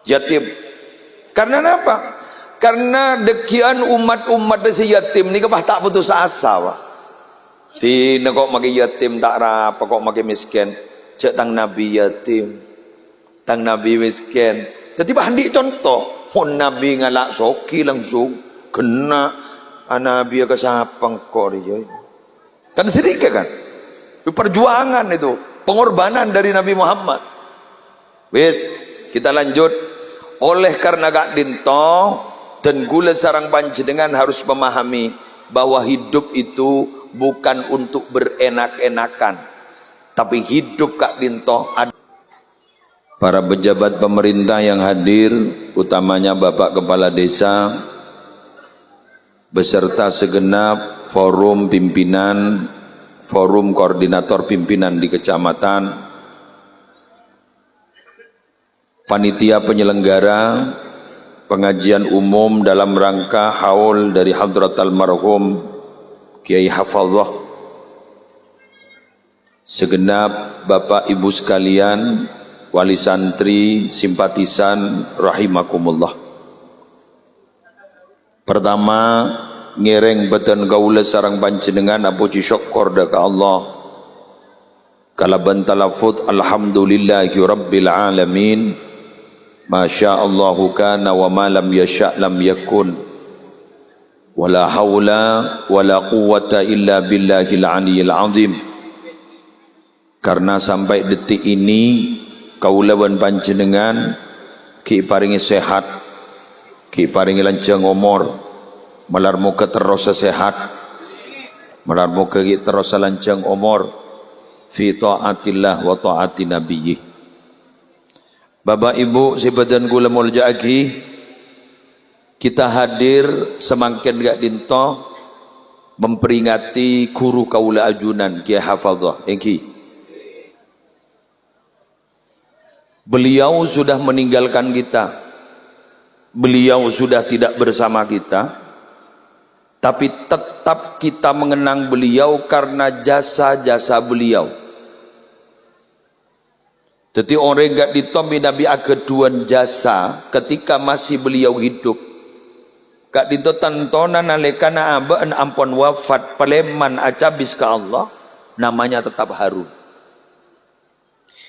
yatim. Karena apa? Karena dekian umat-umat si yatim ni kepah tak putus asa Pak. Tina kok maki yatim tak rapa, kok maki miskin. Cek tang nabi yatim, tang nabi miskin. Jadi handi contoh, mon nabi ngalak soki langsung kena nabi ke sapang kok dia. Kan sedikit kan? Perjuangan itu, pengorbanan dari Nabi Muhammad. Wis, kita lanjut. Oleh karena gak dinto dan gula sarang panjenengan harus memahami bahwa hidup itu bukan untuk berenak-enakan, tapi hidup gak dinto. Para pejabat pemerintah yang hadir, utamanya Bapak Kepala Desa beserta segenap forum pimpinan, forum koordinator pimpinan di kecamatan, panitia penyelenggara pengajian umum dalam rangka haul dari Hadrat Almarhum Kiai Hafazah, segenap Bapak Ibu sekalian, wali santri, simpatisan rahimakumullah. Pertama, ngereng beten gaula sarang panjenengan puji syukur ka Allah kalaban talafut alhamdulillahi rabbil alamin. Masya Allahu kana wa ma lam yasha' lam yakun, wala hawla wala quwwata illa billahil aliyyil azim. Karena sampai detik ini kaulawan panjenengan ki paringi sehat, ki paringi lanjang umur, malar muka terus sehat, malar muka terus lanjang umur fi taatillah wa taati nabiyyi. Bapak Ibu sebadan kula muljaki, kita hadir semangkin gak dinto memperingati guru kaula ajunan Kiai Hafazah engki. Beliau sudah meninggalkan kita, beliau sudah tidak bersama kita, tapi tetap kita mengenang beliau karena jasa-jasa beliau. Jadi orang gak ditomi Nabi ageduan jasa ketika masih beliau hidup. Gak ditotantona nalekana abaan ampun wafat paleman acabis ke Allah, namanya tetap harum.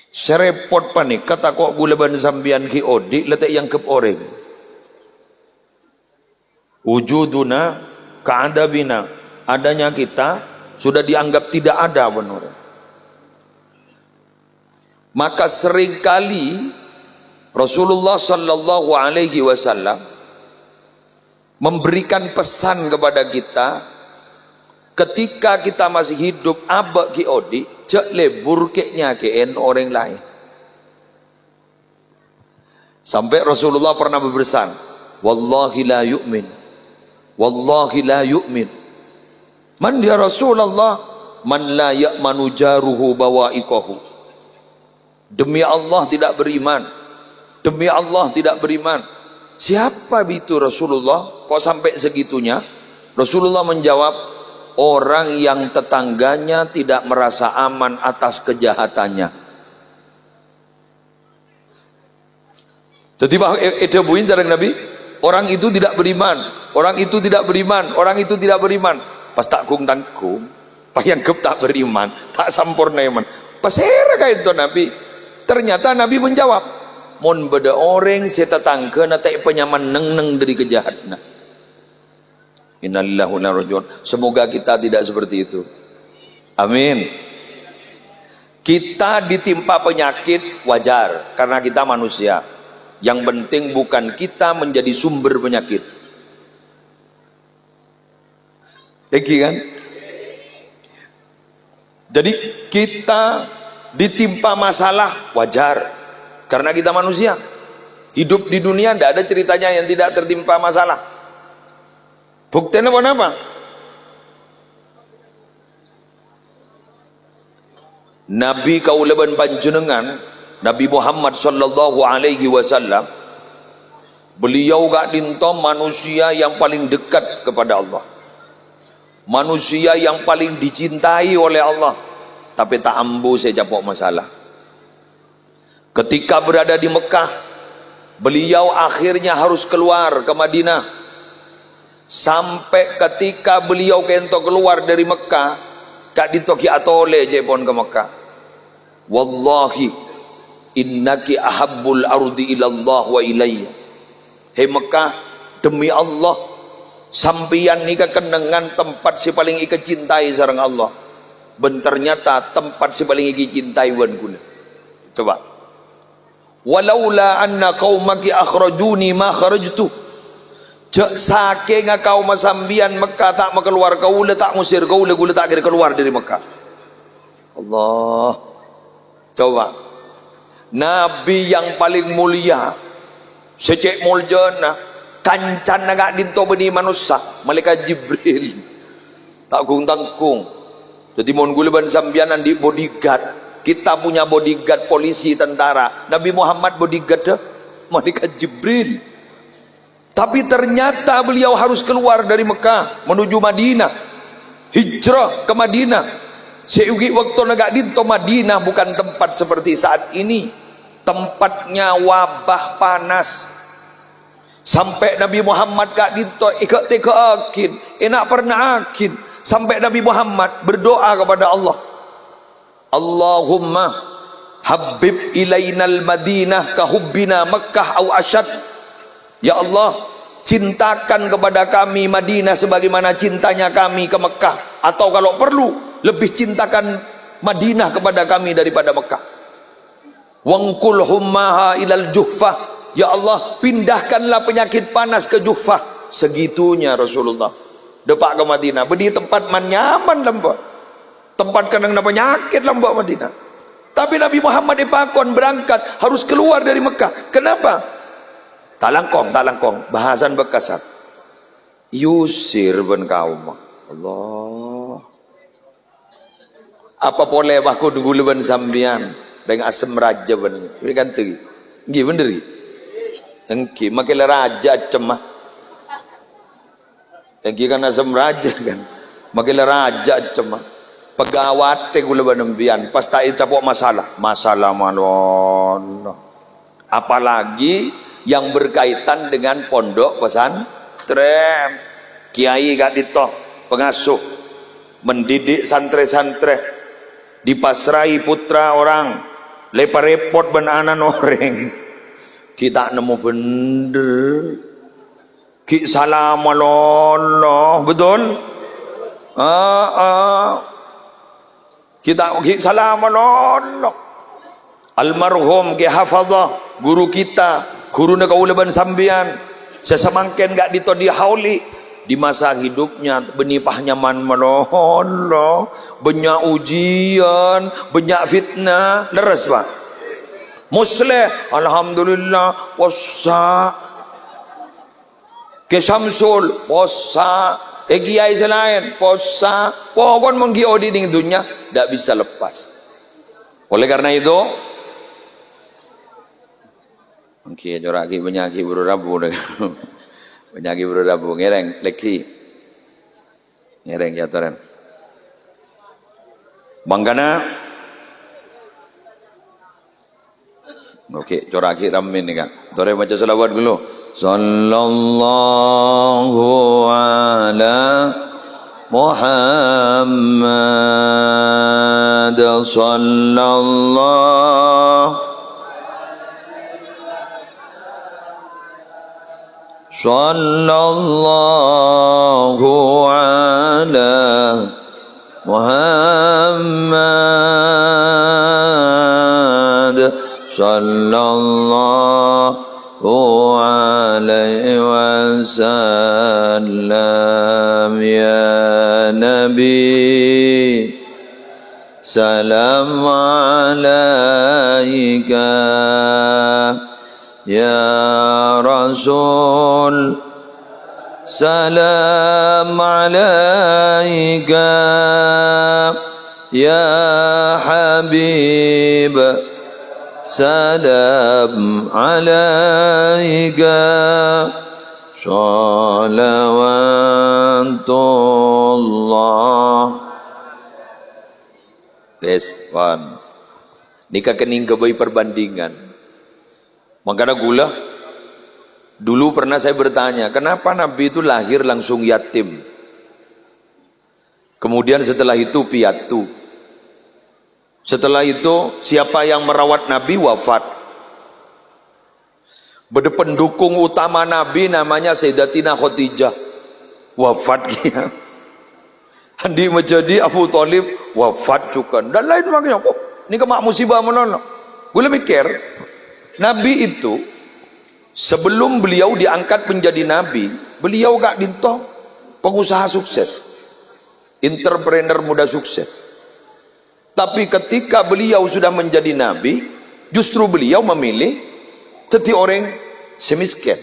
Serepot panik kata kok gulaban sambian ki odi letak yang kep orang. Wujuduna ka'adabina, adanya kita sudah dianggap tidak ada benar. Maka seringkali Rasulullah sallallahu alaihi wasallam memberikan pesan kepada kita ketika kita masih hidup, abak ki odi cek lebur keknya keen orang lain. Sampai Rasulullah pernah berpesan, wallahi la yu'min, wallahi la yu'min man ya Rasulullah man la ya'manu jaruhu bawa'iqahu. Demi Allah tidak beriman, demi Allah tidak beriman. Siapa itu Rasulullah? Kok sampai segitunya? Rasulullah menjawab, orang yang tetangganya tidak merasa aman atas kejahatannya. Jadi edebuin jarang Nabi, orang itu tidak beriman, orang itu tidak beriman, orang itu tidak beriman. Pas tak kung tangkum, pas yang gep tak beriman, tak sampurna iman. Pas era kayak itu Nabi. Ternyata Nabi menjawab, mon beda orang si tetangga natai penyaman neng dari kejahatan. Innalillahi wa inna ilaihi raji'un. Semoga kita tidak seperti itu. Amin. Kita ditimpa penyakit wajar karena kita manusia. Yang penting bukan kita menjadi sumber penyakit. Iki kan? Jadi kita ditimpa masalah wajar karena kita manusia. Hidup di dunia tidak ada ceritanya yang tidak tertimpa masalah. Buktinya apa? Nabi kaulaban panjenengan Nabi Muhammad sallallahu alaihi wasallam, beliau gak dintom manusia yang paling dekat kepada Allah, manusia yang paling dicintai oleh Allah. Tapi tak ambu saya capok masalah. Ketika berada di Mekah, Beliau akhirnya harus keluar ke Madinah. Sampai ketika beliau kento keluar dari Mekah, kak ditoki atole je pon ke Mekah. Wallahi innaki ahabbul ardi ilallah wa ilayya. Hei Mekah, demi Allah, sampian ni kekenangan tempat si paling ika cintai sareng Allah. Ben ternyata tempat si paling ika cintai wan kula. Coba. Walaula anna qaumaki akhrajuni ma kharajtu. Cek saking kau masambian Mekah tak keluar kau tak musir kau gula tak kira keluar dari Mekah. Allah. Coba. Nabi yang paling mulia secek muljana kancan agak dinto beni manusia malaikat Jibril tak kung tangkung. Jadi mon gula ban sambianan di bodyguard. Kita punya bodyguard polisi tentara. Nabi Muhammad bodyguard malaikat Jibril. Tapi ternyata beliau harus keluar dari Mekah menuju Madinah. Hijrah ke Madinah. Seugi waktu negak dinto Madinah bukan tempat seperti saat ini. Tempatnya wabah panas. Sampai Nabi Muhammad kak dinto ikat teka akin. Enak pernah akin. Sampai Nabi Muhammad berdoa kepada Allah. Allahumma habib ilainal Madinah kahubbina Makkah au asyad. Ya Allah, cintakan kepada kami Madinah sebagaimana cintanya kami ke Mekah, atau kalau perlu lebih cintakan Madinah kepada kami daripada Mekah. Wangkul hummaha ilal Juhfah. Ya Allah, pindahkanlah penyakit panas ke Juhfah. Segitunya Rasulullah depak ke Madinah. Bedi tempat man nyaman lembak. Tempat kadang ada penyakit lembak Madinah. Tapi Nabi Muhammad dipakon berangkat harus keluar dari Mekah. Kenapa? Talangkong, bahasan bekasar. Yusir ben kaum. Allah. Apa boleh aku dulu ben sambian dengan asem raja ben. Ini kan tu. Nggih bener iki. Engki makin raja cemah. Engki kan asem raja kan. Makin raja cemah. Pegawat te gula ben ambian pas tak itapok masalah malon. Apalagi yang berkaitan dengan pondok pesantren, kiai gak ditoh pengasuh mendidik santri-santri dipasrai putra orang lepas repot benanan orang kita nemu bener ki salam Allah betul kita ki salam Allah almarhum ki hafadzah guru kita guru nak ulaban sambian sesamangken gak dito di hauli di masa hidupnya benipahnya man Allah banyak ujian banyak fitnah leres pak musleh alhamdulillah posa ke Samsul posa kiai selain posa pokon menggi odi ning dunya tak bisa lepas. Oleh karena itu Oke, joraki penyaki buru rabu dengan penyaki buru rabu ngereng leki ngereng ya toren banggana. Oke, joraki ramin nih kak tore baca selawat dulu. Sallallahu ala Muhammad sallallahu sallallahu ala Muhammad sallallahu alaihi wasallam ya Nabi salam alaika ya Rasul salam alaika ya Habib salam alaika salawatullah. This one nikah kening kebai perbandingan. Makanya gula Dulu pernah saya bertanya, kenapa Nabi itu lahir langsung yatim? Kemudian setelah itu piatu. Setelah itu siapa yang merawat Nabi wafat. Pendukung utama Nabi namanya Sayyidatina Khadijah wafat kia. Andi menjadi Abu Thalib wafat juga dan lain sebagainya. Oh, ini kemak musibah menono. Gue mikir Nabi itu sebelum beliau diangkat menjadi Nabi, beliau gak dinto pengusaha sukses, entrepreneur muda sukses. Tapi ketika beliau sudah menjadi Nabi, justru beliau memilih jadi orang semiskin.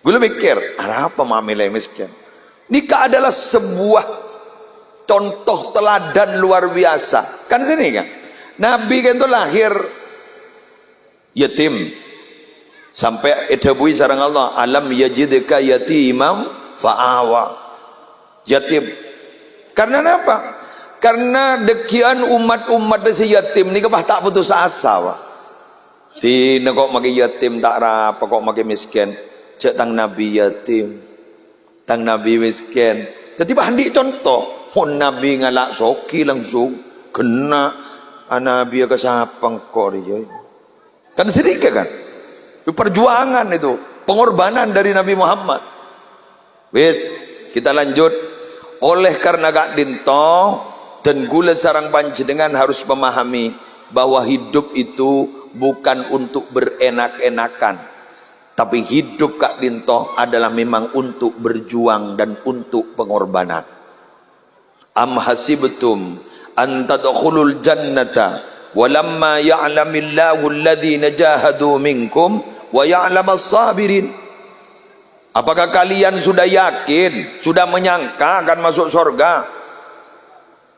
Gue mikir, apa memilih miskin? Nikah adalah sebuah contoh teladan luar biasa. Kan sini kan, Nabi kan itu lahir yatim. Sampai edabui sarang Allah, alam yajidka yatimam fa'awa. Yatim. Karena apa? Karena dekian umat-umat desi yatim ni kepah tak putus asa wa. Tina kok magi yatim tak rapa kok magi miskin. Cek tang Nabi yatim, tang Nabi miskin. Jadi handi contoh. Pun Nabi ngalak soki langsung kena Nabi kesapang kok dia. Kan sedikit kan? Itu perjuangan itu, pengorbanan dari Nabi Muhammad. Wis, kita lanjut. Oleh karena gak dinto dan gula sarang panjenengan harus memahami bahwa hidup itu bukan untuk berenak-enakan, tapi hidup gak dinto adalah memang untuk berjuang dan untuk pengorbanan. Am hasibtum an tadkhulul jannata walamma ya'lamillahu alladhina jahadu minkum wa ya'lamas sabirin. Apakah kalian sudah yakin, sudah menyangka akan masuk surga,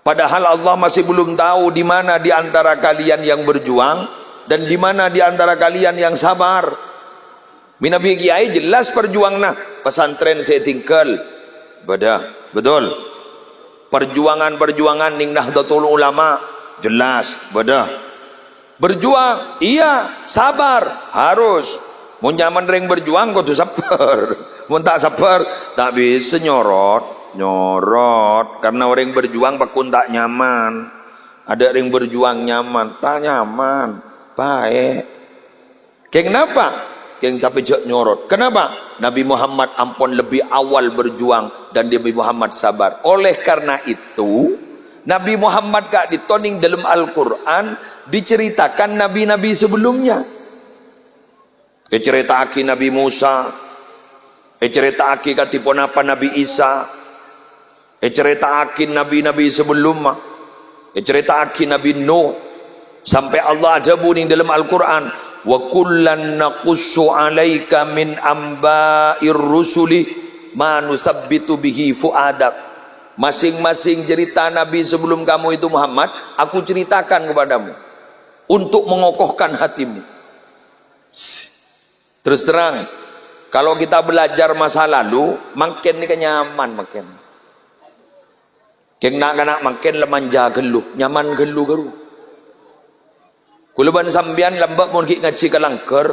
padahal Allah masih belum tahu di mana di antara kalian yang berjuang dan di mana di antara kalian yang sabar. Minabi kiai jelas perjuang nah pesantren saya tinggal betul. Perjuangan ning Nahdlatul Ulama jelas bedah. Berjuang iya, sabar harus. Mun nyaman ring berjuang kudu sabar. Mun tak sabar tak bisa nyorot karena orang berjuang pakun tak nyaman. Ada ring berjuang nyaman, tak nyaman. Baik. Kenapa? Yang tapi jak nyorot. Kenapa? Nabi Muhammad ampun lebih awal berjuang dan Nabi Muhammad sabar. Oleh karena itu, Nabi Muhammad gak ditoning dalam Al-Quran diceritakan nabi-nabi sebelumnya. Cerita aki Nabi Musa, cerita aki katipun apa Nabi Isa, cerita aki nabi-nabi sebelumnya, cerita aki Nabi Nuh, sampai Allah ada buning dalam Al-Quran. Wa kullan naqussu 'alaika min amba'ir rusuli ma nusabbitu bihi fuadak. Masing-masing cerita Nabi sebelum kamu itu Muhammad, aku ceritakan kepadamu untuk mengokohkan hatimu. Terus terang, kalau kita belajar masa lalu, makin ni kenyaman makin. Keng nak makin lemanja geluh, nyaman geluh geru. Kulaban sambian lambak mun ki ngaji kalangker,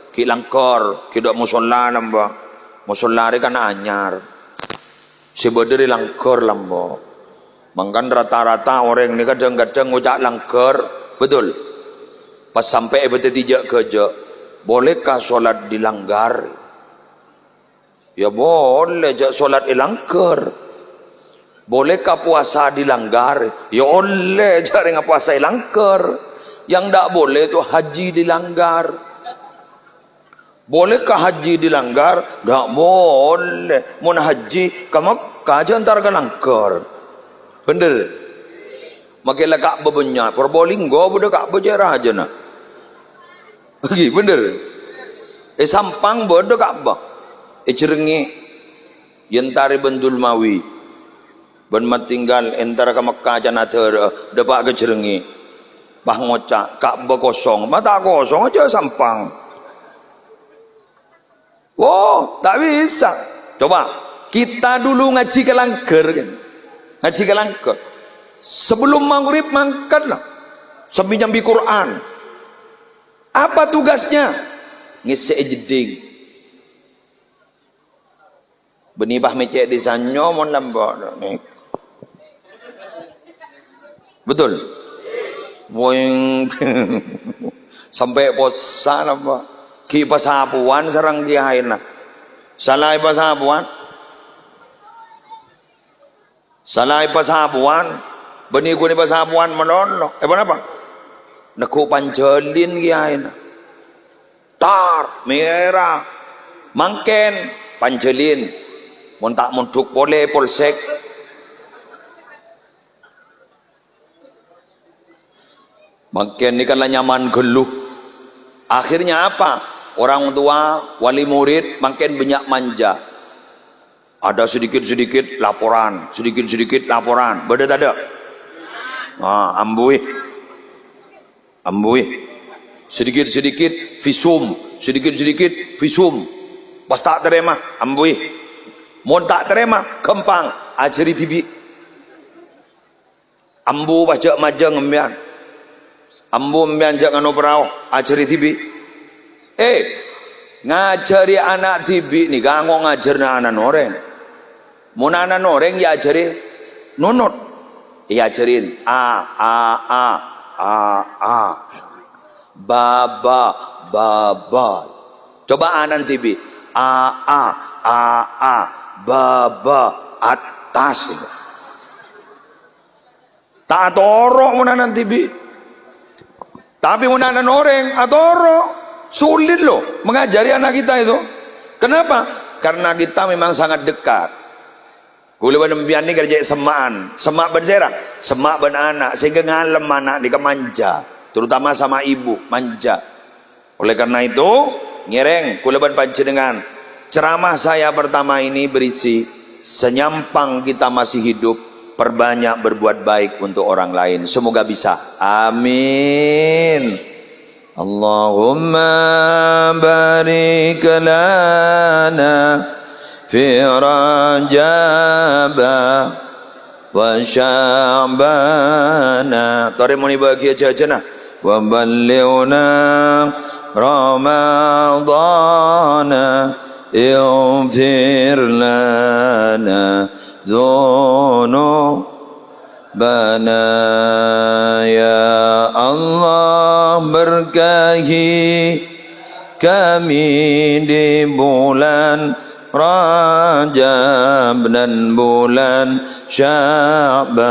ki langkor, ki dok musola lambak. Musola re kan anyar. Seboderi langkor lambak. Mangkan rata-rata orang ni kadang-kadang ngucak langkor, betul. Pas sampai bete tijak kerja, bolehkah solat dilanggar? Ya boleh, jak solat dilanggar. Bolehkah puasa dilanggar? Ya oleh, jak dengan puasa dilanggar. Yang tak boleh itu haji dilanggar. Bolehkah haji dilanggar? Tak boleh. Mun haji kamu kajian antar langgar. Bener. Makilah kak bebenyak. Perbolinggo budak kak berjarah aja nak. Lagi bener. Sampang budak kak bah. Cerengi. Yentari bentul mawi. Ben tinggal antara ke Mekah aja nater. Dapat ke cerengi. Bah ngocak, Ka'bah kosong, mata kosong aja sampang. Oh, tak bisa. Coba, kita dulu ngaji ke langgar kan. Ngaji ke langgar. Sebelum maghrib mangkatlah. Sambil nyambi Quran. Apa tugasnya? Ngisi jeding. Benibah mecek di sanyo mon lambak nih. Betul. Boing sampai posan apa? Ki pasapuan sarang kiain lah. Salai pasapuan. Salai pasapuan. Beni ku ni pasapuan menolong. Apa? Naku pancelin kiain. Tar merah. Mangken pancelin. Mon tak montuk boleh polsek. Mangken ni kan lah nyaman geluh. Akhirnya apa? Orang tua, wali murid makin banyak manja. Ada sedikit-sedikit laporan, sedikit-sedikit laporan. Beda tak ada? Ambui. Sedikit-sedikit visum, sedikit-sedikit visum. Pas tak terima, ambui. Mon tak terima, kempang, ajari tibi. Ambu baca majang ngembian. Ambu mbian jangan operau, ajari tibi. Ngajari anak tibi ni ganggu ngajar anak noreng. Mun anak noreng ya ajari nunut. Ya ajarin a. Baba. Coba anak tibi. A. Baba atas. Tak torok mun anak tibi. Tapi mun anak noreng atoro. Sulit loh mengajari anak kita itu. Kenapa? Karena kita memang sangat dekat. Kula benempian ni kerja semaan, semak berserak, semak beranak sehingga ngalem anak di manja, terutama sama ibu manja. Oleh karena itu, ngereng kula panjenengan ceramah saya pertama ini berisi senyampang kita masih hidup, perbanyak berbuat baik untuk orang lain. Semoga bisa. Amin. Allahumma barik lana fi Rajab wa Sya'bana. Tare muni bagi aja nah. Wa ballighna Ramadana ighfir lana dzunubana ya Allah, berkahi kami di bulan Rajab dan bulan Sya'ban,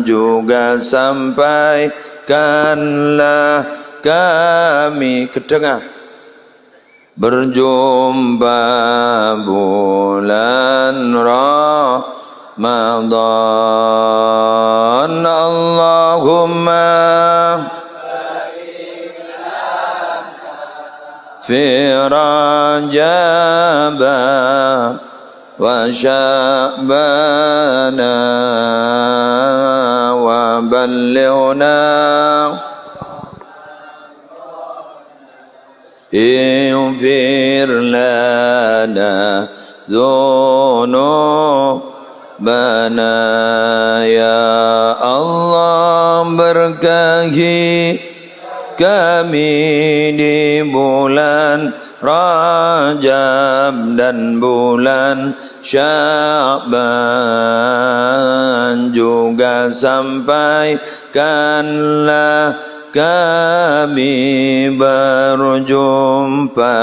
juga sampaikanlah kami kedengar berjumpa bulan Ramadan. Allahumma fi Rajab wa Sya'bana wa ballighna ighfir lana dzunubana ya Allah, berkahi kami di bulan Rajab dan bulan Sya'ban, juga sampaikanlah kami berjumpa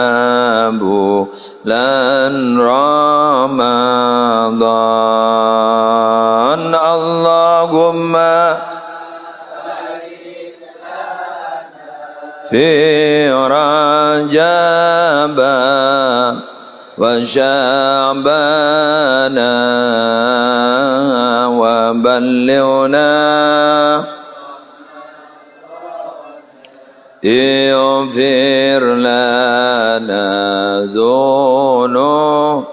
bulan Ramadan. Allahumma fi Rajab wa Sya'bana wa ballighna ighfir lana dzunubana.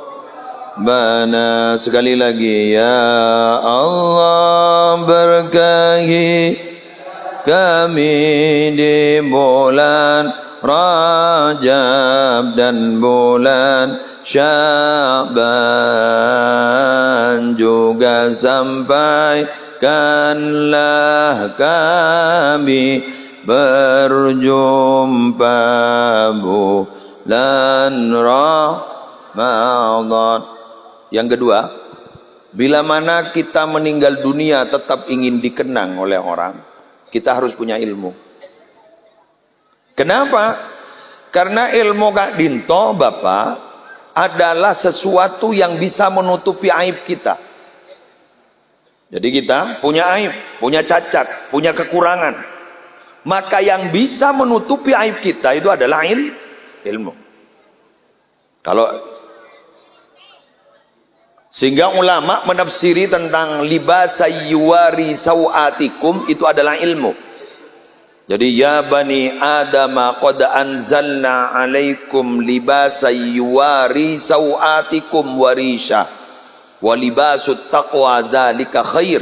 Sekali lagi, ya Allah, berkahi kami di bulan Rajab dan bulan Sya'ban, juga sampaikanlah kami berjumpa bulan Ramadan. maadhat. Yang kedua, bila mana kita meninggal dunia tetap ingin dikenang oleh orang, kita harus punya ilmu. Kenapa? Karena ilmu Kak Dinto, Bapak, adalah sesuatu yang bisa menutupi aib kita. Jadi kita punya aib, punya cacat, punya kekurangan. Maka yang bisa menutupi aib kita itu adalah ilmu. Kalau sehingga ulama menafsiri tentang libasa yuwari sawatikum itu adalah ilmu. Jadi ya bani Adam qad anzalna alaikum libasa yuwari sawatikum warisha wa libasut taqwa dzalika khair.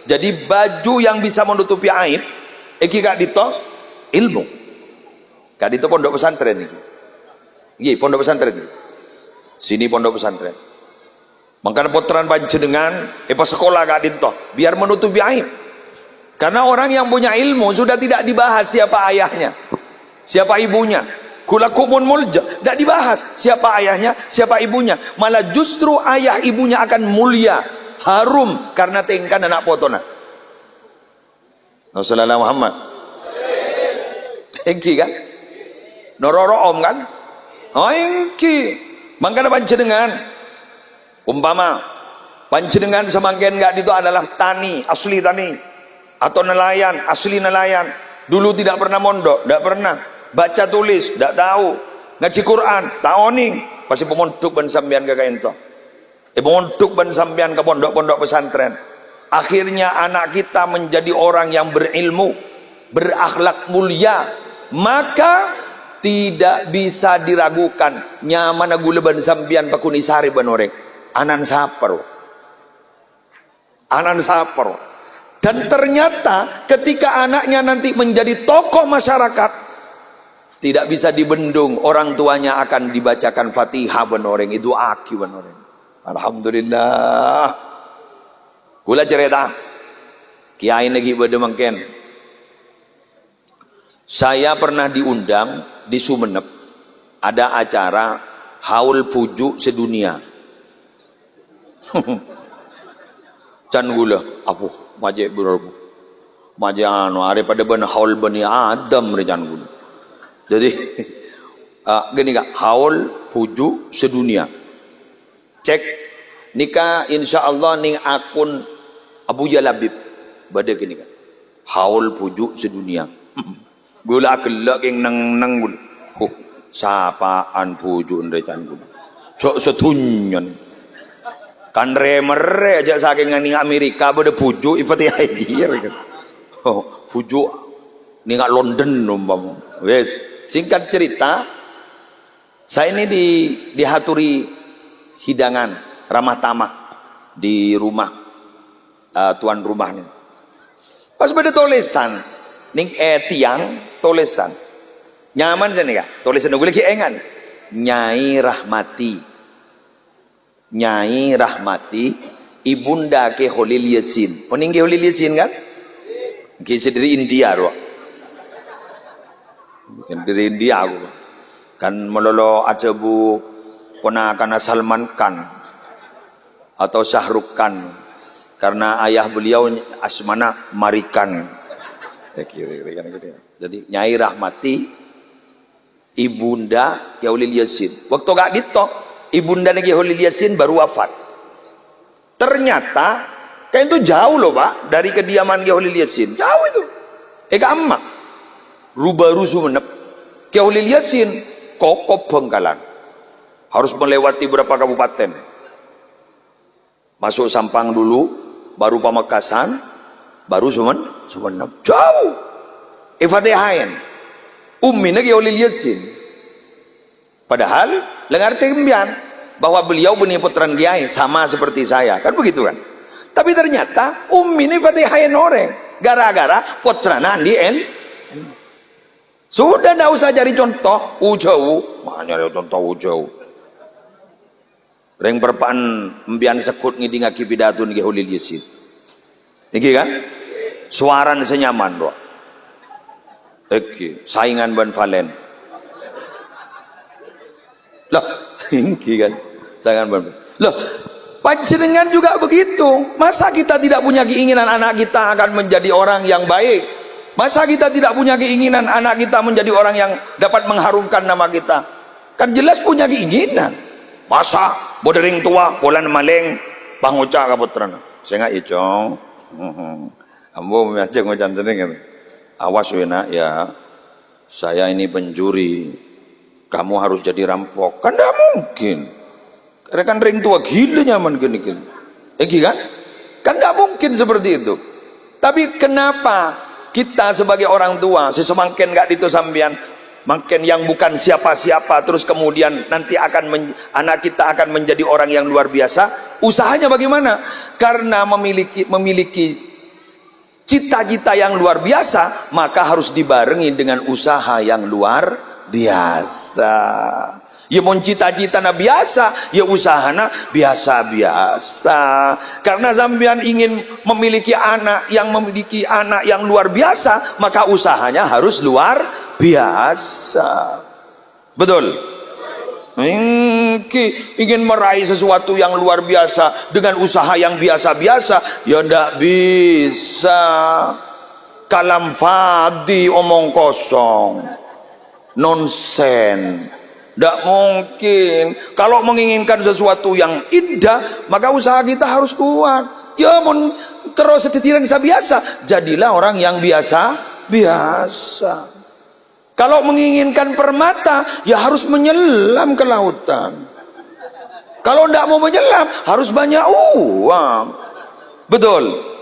Jadi baju yang bisa menutupi aib iki Kak Dito ilmu. Kak Dito pondok pesantren iki. Nggih, pondok pesantren. Sini pondok pesantren. Mangkana potran panjenengan pas sekolah Kak Dito biar menutupi aib. Karena orang yang punya ilmu sudah tidak dibahas siapa ayahnya, siapa ibunya. Kula kumun mulja, tidak dibahas siapa ayahnya, siapa ibunya. Malah justru ayah ibunya akan mulia, harum karena tingkan anak potona. Rasulullah Muhammad. Engki kan? Nororo om kan? Oh engki. Mangkana panjenengan umpama panjenengan semangken enggak itu adalah tani, asli tani atau nelayan, asli nelayan. Dulu tidak pernah mondok, tidak pernah baca tulis, tidak tahu ngaji Quran, taoning pasti pemondok ban sampean ke ento. Pemondok ban sampean ke pondok-pondok pesantren. Akhirnya anak kita menjadi orang yang berilmu, berakhlak mulia, maka tidak bisa diragukan nyaman gula ban sampean pakunisari banorek. Anan sapar. Anan sapar. Dan ternyata ketika anaknya nanti menjadi tokoh masyarakat, tidak bisa dibendung, orang tuanya akan dibacakan Fatihah benoreng, itu aki benoreng. Alhamdulillah. Kula cerita kiai lagi pada mangken. Saya pernah diundang di Sumenep, ada acara haul pujuk sedunia. Can gula apuh maje berapa maje anu are pada ben haul bani Adam rejan gula. Jadi gini Kak, haul puju sedunia. Cek nikah insyaallah ning akun Abu Jalabib. Bade gini Kak. Haul puju sedunia. Gula kelak yang nang gula. Sapaan puju ndecan gula. Cok setunyon. Kan remere aja saking ning Amerika bade puju Fatihah hier kan. Oh, puju ning London umpama. Wes. Singkat cerita, saya ini dihaturi hidangan ramah tamah di rumah tuan rumahnya. Pas pada tulisan, ning tiang tulisan, nyaman sih nih Kak. Tulisan gue lagi engan, Nyai Rahmati, Nyai Rahmati, Ibunda ke Holil Yasin. Pening ke Holil Yasin kan? Kisah dari India loh. Bukan dari India aku kan melolo ajabu ponakan Salman Khan atau Syahrukh Khan karena ayah beliau asmana Marikan ya kira kan gitu. Jadi Nyai Rahmati Ibunda Ki Holil Yasin waktu gak ditok Ibunda Ki Holil Yasin baru wafat. Ternyata kayak itu jauh loh Pak dari kediaman Ki Holil Yasin, jauh itu emak Rubaru Sumenep Ki Holil Yasin Kokop Bengkalan harus melewati berapa kabupaten, masuk Sampang dulu baru Pamekasan baru Sumenep jauh. Ifatihain ummina Ki Holil Yasin padahal lengar tembian bahwa beliau punya putran kiai sama seperti saya kan begitu kan, tapi ternyata ummina Fatihain orang gara-gara putrana di sudah tidak usah cari contoh ujau, mana ada contoh ujau. Reng perpaan membian sekut ngidi ngaki pidatun Ki Holil Yasin. Iki kan? Suaran senyaman doa. Oke, saingan Ban Valen. Lah, iki kan. Jangan loh, panjenengan juga begitu. Masa kita tidak punya keinginan anak kita akan menjadi orang yang baik? Masa kita tidak punya keinginan anak kita menjadi orang yang dapat mengharumkan nama kita? Kan jelas punya keinginan. Masa bodering tua polan maling pangucak ka putrana. Saya nggak icong. Ambo miajeng ngocan jeneng. Awas wena ya. Saya ini pencuri. Kamu harus jadi rampok. Kan tidak mungkin. Karena kan ring tua gila nyaman gini-gini. Kan? Kan tidak mungkin seperti itu. Tapi kenapa kita sebagai orang tua sesemakin nggak itu sampean, makin yang bukan siapa-siapa, terus kemudian nanti anak kita akan menjadi orang yang luar biasa. Usahanya bagaimana? Karena memiliki cita-cita yang luar biasa, maka harus dibarengi dengan usaha yang luar biasa. Ya mau cita-cita biasa, ya usahana biasa-biasa. Karena sampean ingin memiliki anak yang luar biasa, maka usahanya harus luar biasa. Betul? Ingin meraih sesuatu yang luar biasa dengan usaha yang biasa-biasa, ya ndak bisa. Kalam fadi, omong kosong, nonsen. Tidak mungkin. Kalau menginginkan sesuatu yang indah, maka usaha kita harus kuat. Ya mau terus setidaknya biasa, jadilah orang yang biasa. Kalau menginginkan permata, ya harus menyelam ke lautan. Kalau tidak mau menyelam, harus banyak uang. Betul?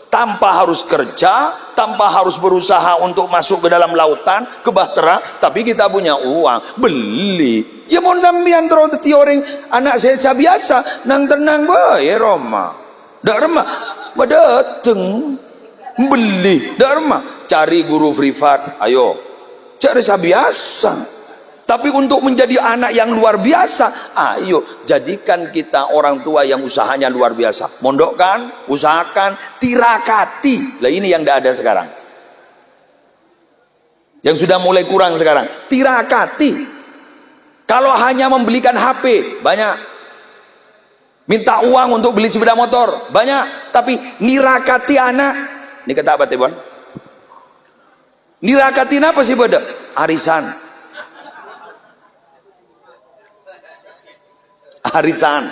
Tanpa harus kerja, tanpa harus berusaha untuk masuk ke dalam lautan, ke bahtera, tapi kita punya uang, beli. Ya mau sampean terus orang anak saya biasa, nang tenang bae Roma. Dak remah, dateng beli, dak remah. Cari guru privat, ayo. Cari biasa. Tapi untuk menjadi anak yang luar biasa, ayo jadikan kita orang tua yang usahanya luar biasa. Mondokkan, usahakan, tirakati. Lah ini yang tidak ada sekarang. Yang sudah mulai kurang sekarang. Tirakati. Kalau hanya membelikan HP, banyak. Minta uang untuk beli sepeda motor, banyak. Tapi nirakati anak. Ini kata apa Tibon? Nirakati apa sih pada? Arisan. Arisan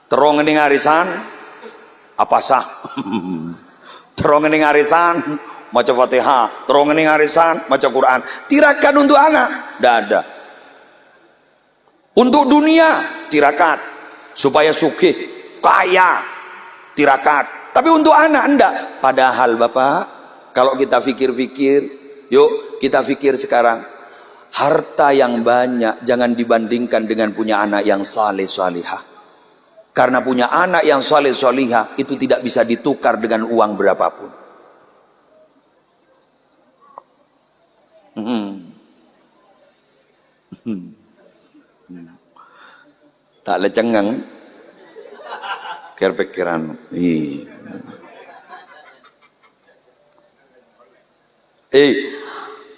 terong ning arisan apa sah terong ning arisan maca Fatihah, terong ning arisan maca Quran. Tirakan untuk anak tidak ada. Untuk dunia tirakat supaya sugih kaya, tirakat. Tapi untuk anak enggak. Padahal Bapak, kalau kita fikir-fikir, yuk kita fikir sekarang, harta yang banyak jangan dibandingkan dengan punya anak yang saleh salihah. Karena punya anak yang saleh salihah itu tidak bisa ditukar dengan uang berapapun. Tak lecengang pikiran.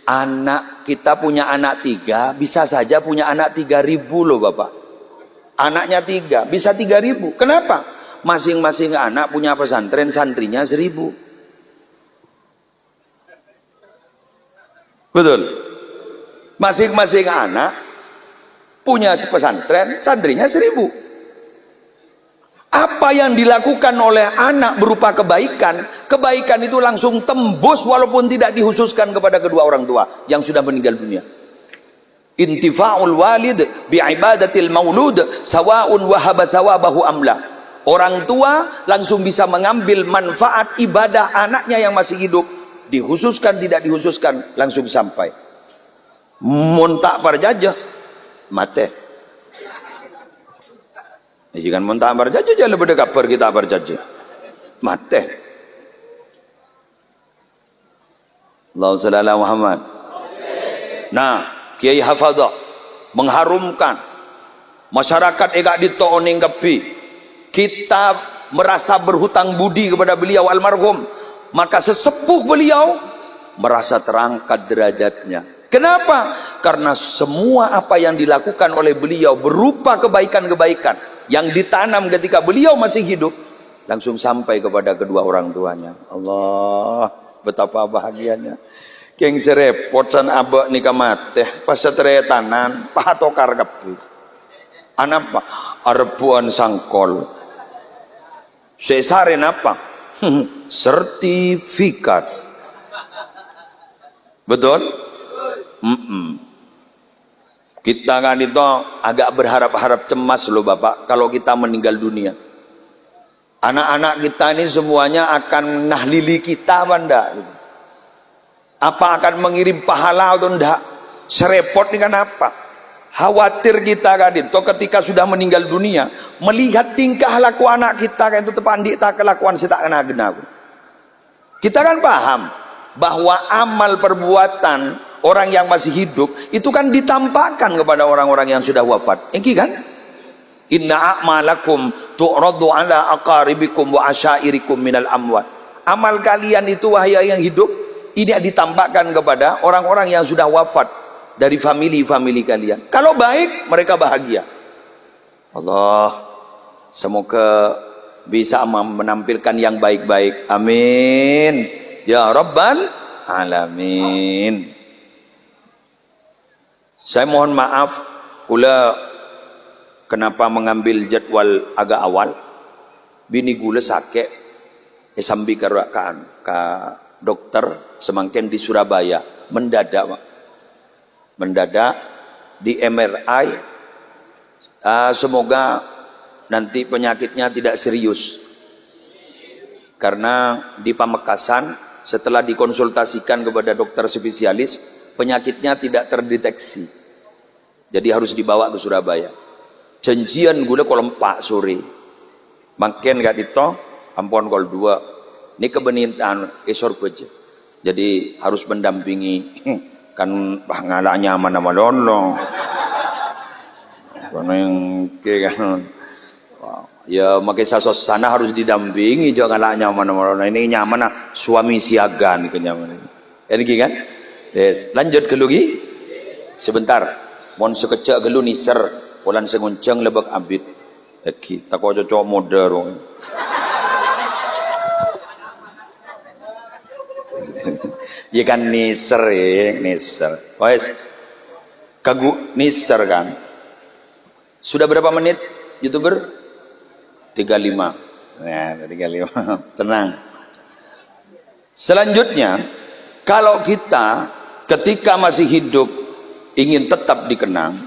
Anak kita punya anak 3, bisa saja punya anak 3.000 loh Bapak. Anaknya 3, bisa 3.000. Kenapa? Masing-masing anak punya pesantren, santrinya 1.000. Betul? Masing-masing anak punya pesantren, santrinya 1.000. Apa yang dilakukan oleh anak berupa kebaikan, kebaikan itu langsung tembus walaupun tidak dihususkan kepada kedua orang tua yang sudah meninggal dunia. Intifa'ul walid bi'ibadatil maulud sawa'un wahaba thawabahu amla. Orang tua langsung bisa mengambil manfaat ibadah anaknya yang masih hidup, dihususkan tidak dihususkan langsung sampai. Muntak parjajah mate. Jika muntak parjajah jangan lebih dekat kita parjajah mate. Allahumma shalli ala Muhammad. Nah, Kiai Hafadzah mengharumkan masyarakat egak ditoning kepi. Kita merasa berhutang budi kepada beliau almarhum, maka sesepuh beliau merasa terangkat derajatnya. Kenapa? Karena semua apa yang dilakukan oleh beliau berupa kebaikan-kebaikan yang ditanam ketika beliau masih hidup langsung sampai kepada kedua orang tuanya. Allah, betapa bahagianya. Keng serepot san abak nikah mate pas setretanan pahatokar kabeh. Anak apa? Arbuan sangkol. Sesaren apa? Sertifikat. Betul? Kita kan itu agak berharap-harap cemas loh Bapak kalau kita meninggal dunia. Anak-anak kita ini semuanya akan nahlili kita apa enggak? Apa akan mengirim pahala atau enggak? Serepot ini kan apa? Khawatir kita kan itu ketika sudah meninggal dunia melihat tingkah laku anak kita kan itu tepandik tak kelakuan saya tak kena. Kita kan paham bahwa amal perbuatan orang yang masih hidup itu kan ditampakkan kepada orang-orang yang sudah wafat. Iki kan? Inna a'malakum tu'radu ala aqaribikum wa asyairikum minal amwat. Amal kalian itu wahai yang hidup ini ditampakkan kepada orang-orang yang sudah wafat dari famili-famili kalian. Kalau baik mereka bahagia. Allah, semoga bisa menampilkan yang baik-baik. Amin ya rabbal alamin. Saya mohon maaf kula kenapa mengambil jadwal agak awal. Bini gula sakit sambil ke dokter semangkin di Surabaya mendadak di MRI. Semoga nanti penyakitnya tidak serius karena di Pamekasan setelah dikonsultasikan kepada dokter spesialis penyakitnya tidak terdeteksi, jadi harus dibawa ke Surabaya. Janjian gula kolom 4 sore makin gak dito ampun kol 2 ini kebenintan esor beje, jadi harus mendampingi kan ngalah nyaman nama lolong karena yang kan ya makai sasos sana harus didampingi jangan ngalah nyaman nama lolong ini nyaman suami siaga nih kenyaman ini kan. Yes. Lanjut ke lugi sebentar mohon sekejap ke lu niser polan sengunceng lebak abid eki tak kau cocok modern ya kan niser wes kagu niser kan sudah berapa menit YouTuber 35 nah 35 tenang. Selanjutnya kalau kita ketika masih hidup ingin tetap dikenang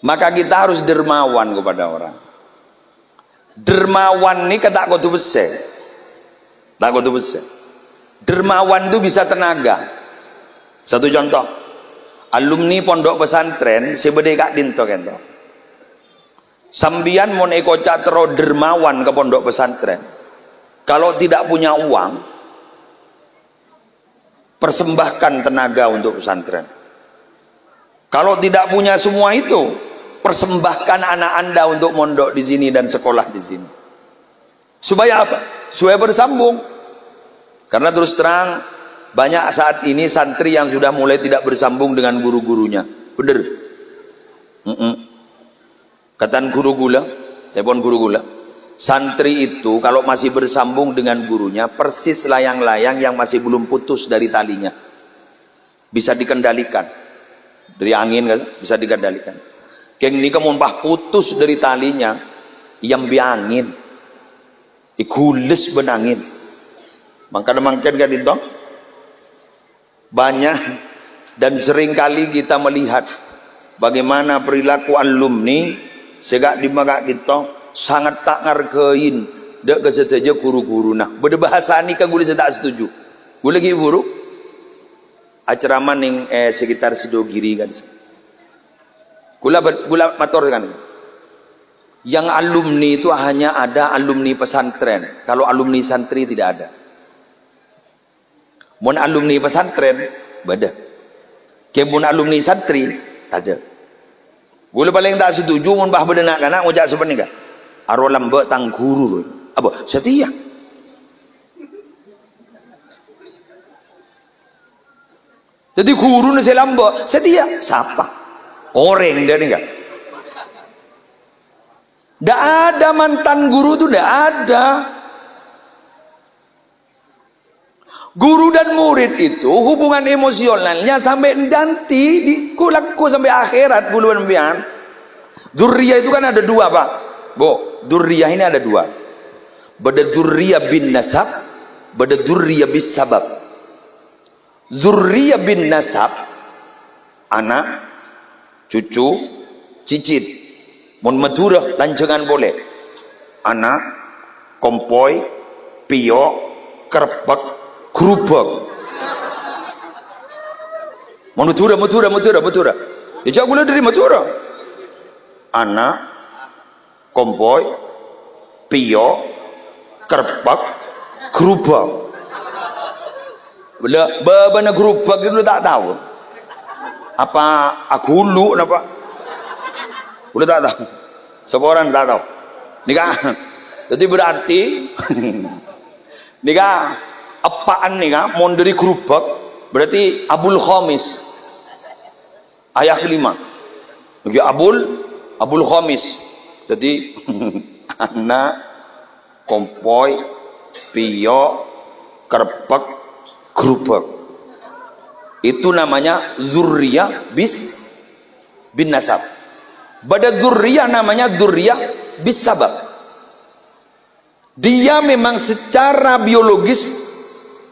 maka kita harus dermawan kepada orang. Dermawan ini kata kudu besar. Tak kudu besar. Dermawan itu bisa tenaga. Satu contoh, alumni pondok pesantren sebede kak dinto kento. Sambian mon eko catro dermawan ke pondok pesantren. Kalau tidak punya uang, persembahkan tenaga untuk pesantren. Kalau tidak punya semua itu, persembahkan anak Anda untuk mondok di sini dan sekolah di sini. Supaya apa? Supaya bersambung. Karena terus terang banyak saat ini santri yang sudah mulai tidak bersambung dengan guru-gurunya. Bener? Katan guru gula, telepon guru gula. Santri itu kalau masih bersambung dengan gurunya persis layang-layang yang masih belum putus dari talinya. Bisa dikendalikan. Dari angin kan bisa dikendalikan. Keng ini kemumpah putus dari talinya yang biangin. Ikules benangin. Maka mungkin kan itu banyak dan sering kali kita melihat bagaimana perilaku alumni segak di maka kita sangat tak ngargain dek kesetuju guru-guru. Nah berbahasa ini kan gue tak setuju. Gue lagi buruk acara ning sekitar Sidogiri kan. Gula motor kan. Yang alumni itu hanya ada alumni pesantren. Kalau alumni santri tidak ada. Mon alumni pesantren beda. Kebun alumni santri ada. Gula paling tak setuju mon bah bedenak kana ngojak sebenarnya enggak. Aro lambek tang guru apa setia Jadi guru nasi lamba setia siapa orang dia nih kan. Tidak ada mantan guru tuh, tidak ada. Guru dan murid itu hubungan emosionalnya sampai nanti kulaku sampai akhirat buluan bian. Dzurriyah itu kan ada dua pak, bo. Dzurriyah ini ada dua. Bada dzurriyah bin nasab, bada dzurriyah bis sabab. Dzurriyah bin nasab, anak, cucu, cicit. Mun matura lancengan boleh. Anak, kompoi, pio, kerpek, kerupuk. Mun matura. Ya jangan boleh dari matura. Anak, kompoi, pio, kerpek, kerupuk. Bana kerupuk itu tak tahu. Apa aku hulu apa? Udah tak tahu. Semua orang tak tahu. Nikah. Jadi berarti nikah apaan nikah? Mau dari kerupuk berarti Abul Khamis. Ayah kelima. Lagi Abul Khamis. Jadi anak, kompoi, pio, kerpek, kerupuk. Itu namanya dzurriyah bin nasab. Bada dzurriyah namanya dzurriyah bis sabab. Dia memang secara biologis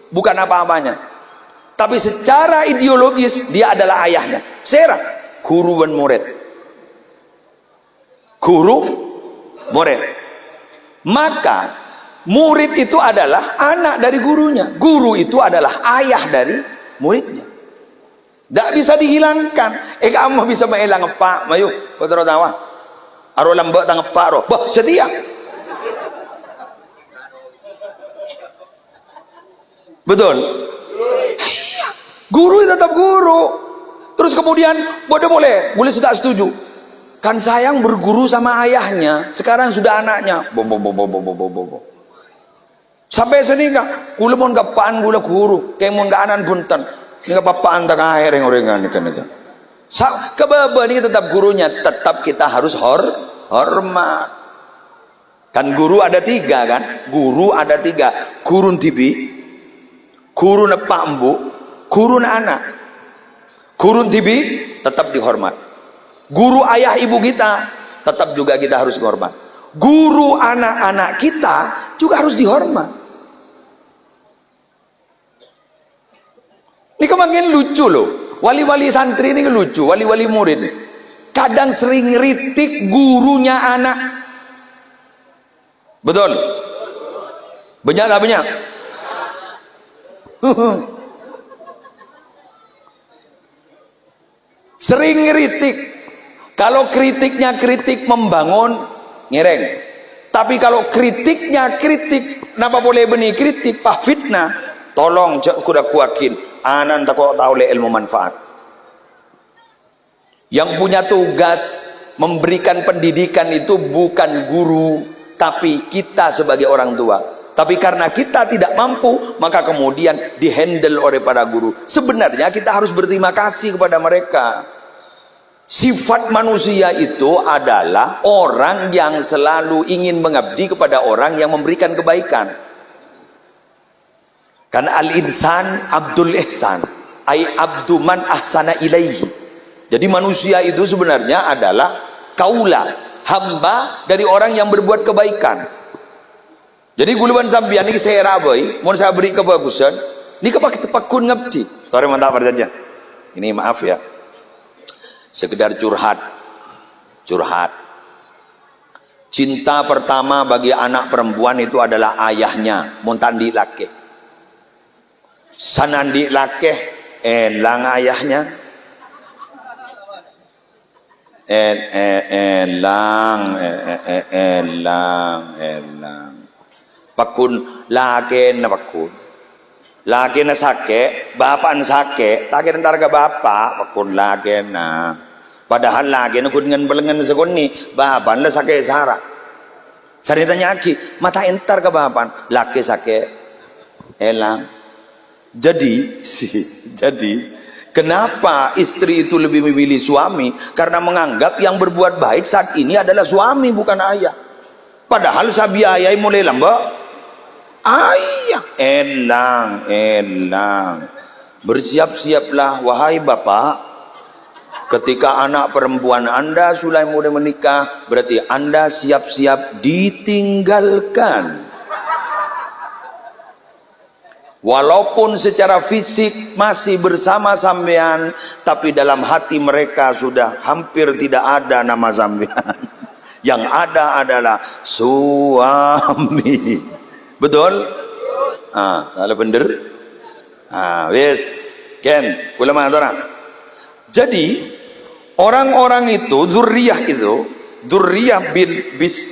bukan apa-apanya, tapi secara ideologis dia adalah ayahnya. Serah guru dan murid. Guru, murid. Maka murid itu adalah anak dari gurunya. Guru itu adalah ayah dari muridnya. Tak bisa dihilangkan. Kamu bisa menghilang pak, mayu, kau tahu tawa. Aro lambak tang pak ro. Bah setia. Betul. Guru tetap guru. Terus kemudian boleh sudah setuju. Kan sayang berguru sama ayahnya. Sekarang sudah anaknya. Bo. Sampai sini kak. Kula mon kapaan gula guru. Kayak mon anan punten. Ini apa-apaan tak akhir yang orang kan itu. Kebaba ini tetap gurunya, tetap kita harus hormat. Kan guru ada tiga kan? Guru ada tiga. Guru tibi, guru na pambu, guru na anak. Guru tibi tetap dihormat. Guru ayah ibu kita tetap juga kita harus dihormat. Guru anak-anak kita juga harus dihormat. Ini kemarin lucu loh, wali-wali santri ini lucu, wali-wali murid nih. Kadang sering ngeritik gurunya anak. Betul? Banyak tak banyak? Sering ngeritik. Kalau kritiknya kritik membangun, ngereng. Tapi kalau kritiknya kritik, kenapa boleh benih kritik, pak fitnah? Tolong kuda kuakin. Anan tak kau tahu le ilmu manfaat. Yang punya tugas memberikan pendidikan itu bukan guru, tapi kita sebagai orang tua. Tapi karena kita tidak mampu, maka kemudian dihandle oleh para guru. Sebenarnya kita harus berterima kasih kepada mereka. Sifat manusia itu adalah orang yang selalu ingin mengabdi kepada orang yang memberikan kebaikan. Karena al-insan abdul ihsan, ay abdu man ahsana ilaihi. Jadi manusia itu sebenarnya adalah kaula, hamba dari orang yang berbuat kebaikan. Jadi guluan sambian ini saya rabai, mau saya beri kebagusan, ini kepak tepakun ngabdi. Sorry mantap perjanjian. Ini maaf ya, sekedar curhat. Cinta pertama bagi anak perempuan itu adalah ayahnya, montandi laki. Sanandi lakeh elang ayahnya elang pakun laki na sake bapak na sake laki ntar ke bapak pakun laki na padahal laki na kun ngan balengan sekoni bapak na sake sarah saritanya aki mata entar ke bapak laki sake elang. Jadi Kenapa istri itu lebih memilih suami? Karena menganggap yang berbuat baik saat ini adalah suami, bukan ayah. Padahal sabi ayah mulai lambak, ayah elang. Bersiap-siaplah wahai bapak, ketika anak perempuan Anda sudah mulai menikah, berarti Anda siap-siap ditinggalkan. Walaupun secara fisik masih bersama sampean, tapi dalam hati mereka sudah hampir tidak ada nama sampean. Yang ada adalah suami. Betul? Kalau bener? Wis. Ken, ulama orang. Jadi orang-orang itu, dzurriyah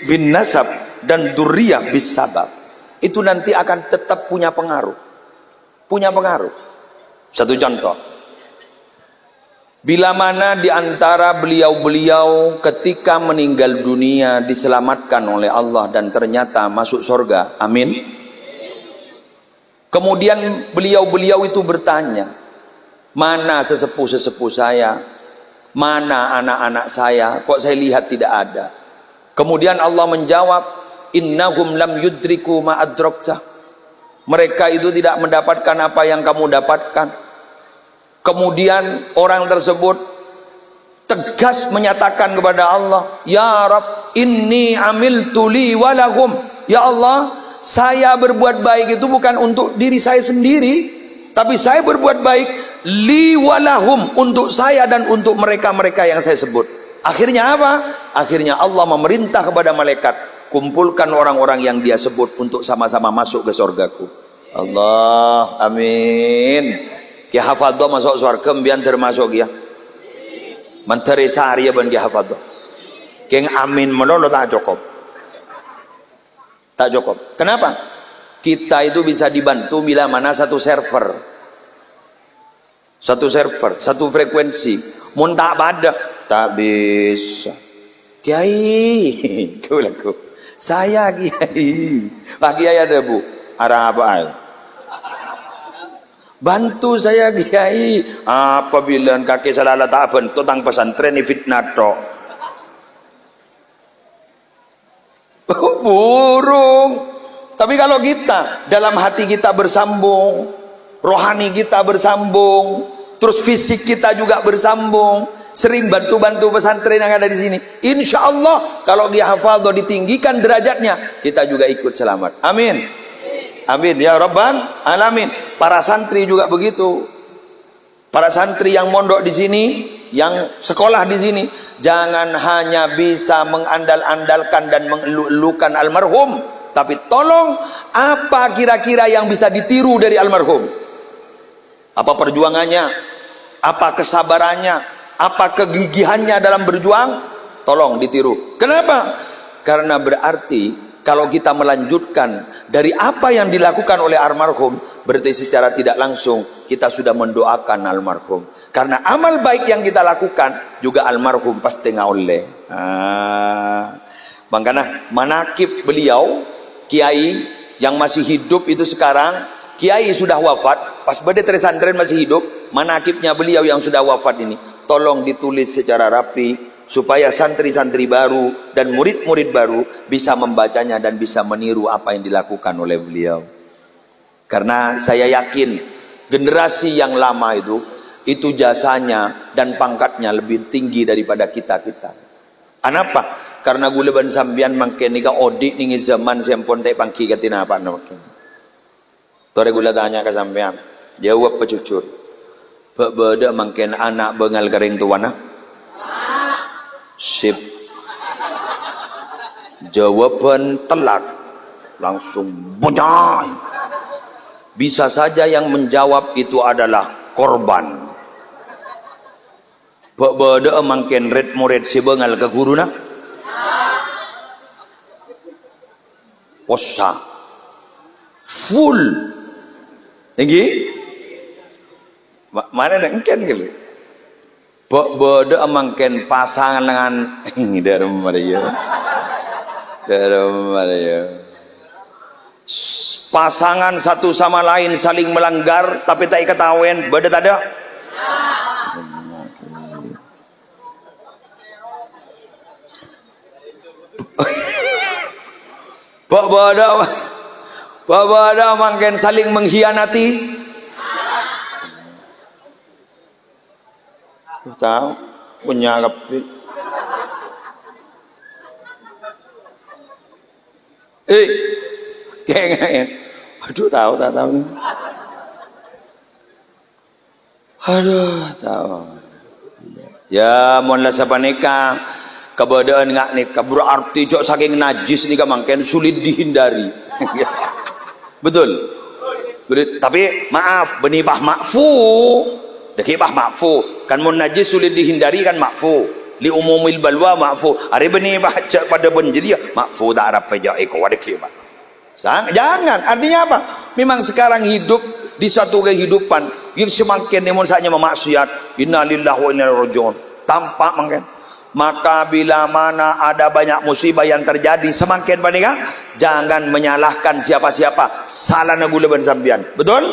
bin nasab dan dzurriyah bis sabab, itu nanti akan tetap punya pengaruh. Satu contoh, bila mana di antara beliau-beliau ketika meninggal dunia diselamatkan oleh Allah dan ternyata masuk surga, amin. Kemudian beliau-beliau itu bertanya, mana sesepuh-sesepuh saya, mana anak-anak saya, kok saya lihat tidak ada. Kemudian Allah menjawab, innahum lam yudriku ma adrakta. Mereka itu tidak mendapatkan apa yang kamu dapatkan. Kemudian orang tersebut tegas menyatakan kepada Allah, ya Rabb, inni amiltu li walahum. Ya Allah, saya berbuat baik itu bukan untuk diri saya sendiri, tapi saya berbuat baik li walahum, untuk saya dan untuk mereka-mereka yang saya sebut. Akhirnya apa? Akhirnya Allah memerintah kepada malaikat, kumpulkan orang-orang yang dia sebut untuk sama-sama masuk ke surgaku. Allah, amin. Ki hafadho masuk surga mbian termasuk ya. Menteri sehari ya ban ki hafadho. Keng amin menolong tak cukup. Tak cukup. Kenapa? Kita itu bisa dibantu bila mana satu server, satu frekuensi. Mun tak pada, tak bisa. Kiai, kulaku. Saya kiai. Pak kiai ada bu. Arah apa ay? Bantu saya kiai. Apabila kaki salah tak bentuk tang pesantren ini fitnah tok. Burung. Tapi kalau kita dalam hati kita bersambung, rohani kita bersambung, terus fisik kita juga bersambung, sering bantu-bantu pesantren yang ada di sini, insya Allah kalau dia hafal atau ditinggikan derajatnya, kita juga ikut selamat. Amin. Amin ya Rabbal alamin. Para santri juga begitu. Para santri yang mondok di sini, yang sekolah di sini, jangan hanya bisa mengandal-andalkan dan mengeluh-elukan almarhum, tapi tolong, apa kira-kira yang bisa ditiru dari almarhum? Apa perjuangannya? Apa kesabarannya? Apa kegigihannya dalam berjuang? Tolong ditiru. Kenapa? Karena berarti kalau kita melanjutkan dari apa yang dilakukan oleh almarhum, berarti secara tidak langsung kita sudah mendoakan almarhum. Karena amal baik yang kita lakukan juga almarhum pasti ngaoleh. Makanya manakib beliau, kiai yang masih hidup itu sekarang, kiai sudah wafat, pas bade tresantren masih hidup, manakibnya beliau yang sudah wafat ini, tolong ditulis secara rapi, supaya santri-santri baru dan murid-murid baru bisa membacanya dan bisa meniru apa yang dilakukan oleh beliau. Karena saya yakin generasi yang lama itu jasanya dan pangkatnya lebih tinggi daripada kita-kita. Kenapa? Karena gula ban sambian makin nika odik ning zaman sempon teh pangki katina apa makin. Tore gula tanya ke sampean, jawab pecucur. Beda makin anak bengal kering tuana. Sip. Jawaban telak, langsung bonyai. Bisa saja yang menjawab itu adalah korban. Beda makin red murid si bengal ke guru na. Posa full tinggi mana ada engken gitu bodoh emangken pasangan dengan dari pasangan satu sama lain saling melanggar tapi tak ketahuan beda tak ada Babada makin saling mengkhianati. Tahu punya kapi. Kayak aduh tahu. Aduh tahu. Ya mohonlah sapaneka keberadaan ngak nikah berarti jok saking najis nikah mangken sulit dihindari. Betul. Tapi maaf benibah makfu. Dekibah makfu kan mun najis sulit dihindari kan makfu li umumil balwa makfu hari benibah cak pada benjadi makfu tak harap peja eko wadekibah. Jangan, artinya apa? Memang sekarang hidup di satu kehidupan yang semakin nemun saja memaksiat, innalillahi wa inna ilaihi rajiun. Tampak mungkin. Maka bila mana ada banyak musibah yang terjadi semakin banyak, jangan menyalahkan siapa-siapa. Salah nagulaban sambian. Betul?